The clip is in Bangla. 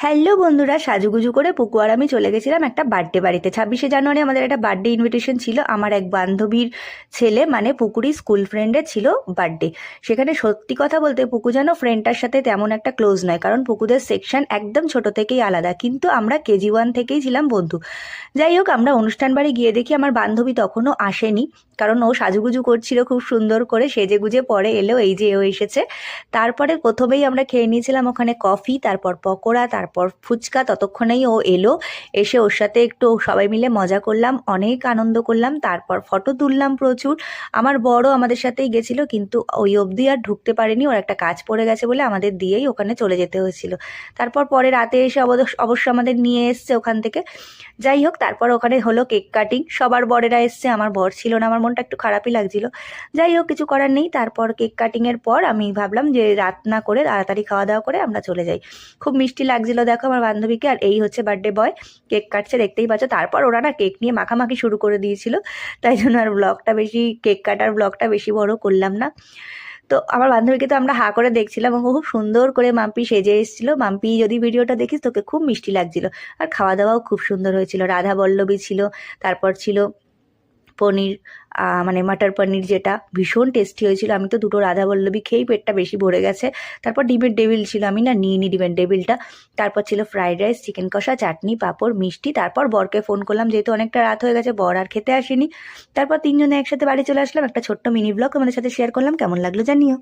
হ্যালো বন্ধুরা, সাজুগুজু করে পুকু আর আমি চলে গেছিলাম একটা বার্থডে বাড়িতে। 26শে জানুয়ারি আমাদের একটা বার্থডে ইনভিটেশন ছিল। আমার এক বান্ধবীর ছেলে, মানে পুকুরই স্কুল ফ্রেন্ডের ছিল বার্থডে। সেখানে সত্যি কথা বলতে পুকু যেন ফ্রেন্ডটার সাথে তেমন একটা ক্লোজ নয়, কারণ পুকুদের সেকশন একদম ছোট থেকেই আলাদা, কিন্তু আমরা কেজি 1 থেকেই ছিলাম বন্ধু। যাই হোক, আমরা অনুষ্ঠান বাড়ি গিয়ে দেখি আমার বান্ধবী তখনও আসেনি, কারণ ও সাজুগুজু করছিল খুব সুন্দর করে, সেজে গুজে পরে এলো, এই যে ও এসেছে। তারপরে প্রথমেই আমরা খেয়ে নিয়েছিলাম ওখানে কফি, তারপর পকোড়া, তারপর ফুচকা। ততক্ষণেই ও এলো, এসে ওর সাথে একটু সবাই মিলে মজা করলাম, অনেক আনন্দ করলাম, তারপর ফটো তুললাম প্রচুর। আমার বড় আমাদের সাথেই গেছিল, কিন্তু ওই অবধি আর ঢুকতে পারেনি, ওর একটা কাজ পড়ে গেছে বলে আমাদের দিয়েই ওখানে চলে যেতে হয়েছিল। তারপর পরে রাতে এসে অবশ্য আমাদের নিয়ে এসছে ওখান থেকে। যাই হোক, তারপর ওখানে হলো কেক কাটিং, সবার বরেরা এসছে, আমার বর ছিল না, আমার মনটা একটু খারাপই লাগছিল। যাই হোক, কিছু করার নেই। তারপর কেক কাটিংয়ের পর আমি ভাবলাম যে রাত না করে তাড়াতাড়ি খাওয়া দাওয়া করে আমরা চলে যাই। খুব মিষ্টি লাগছিল দেখো আমার বান্ধবীকে, আর এই হচ্ছে বার্থডে বয়, কেক কাটছে, দেখতেই পাচ্ছ। তারপর ওরা না কেক নিয়ে মাখামাখি শুরু করে দিয়েছিল, তাই জন্য আর কেক কাটার ব্লগটা বেশি বড় করলাম না। তো আমার বান্ধবীকে তো আমরা হা করে দেখছিলাম, ও খুব সুন্দর করে মাম্পি সেজে এসেছিল। মাম্পি, যদি ভিডিওটা দেখিস তোকে খুব মিষ্টি লাগছিল। আর খাওয়া দাওয়াও খুব সুন্দর হয়েছিল, রাধা বল্লভী ছিল, তারপর ছিল পনির, মানে মাটার পনির, যেটা ভীষণ টেস্টি হয়েছিল। আমি তো দুটো রাধা বল্লভী খেয়েই পেটটা বেশি ভরে গেছে। তারপর ডিমের ডেভিল ছিল, আমি না নিয়ে নি ডিমের ডেভিলটা। তারপর ছিল ফ্রাইড রাইস, চিকেন কষা, চাটনি, পাঁপড়, মিষ্টি। তারপর বরকে ফোন করলাম, যেহেতু অনেকটা রাত হয়ে গেছে, বর আর খেতে আসেনি। তারপর তিনজনে একসাথে বাড়ি চলে আসলাম। একটা ছোট্ট মিনি ব্লগ তোমাদের সাথে শেয়ার করলাম, কেমন লাগলো জানিও।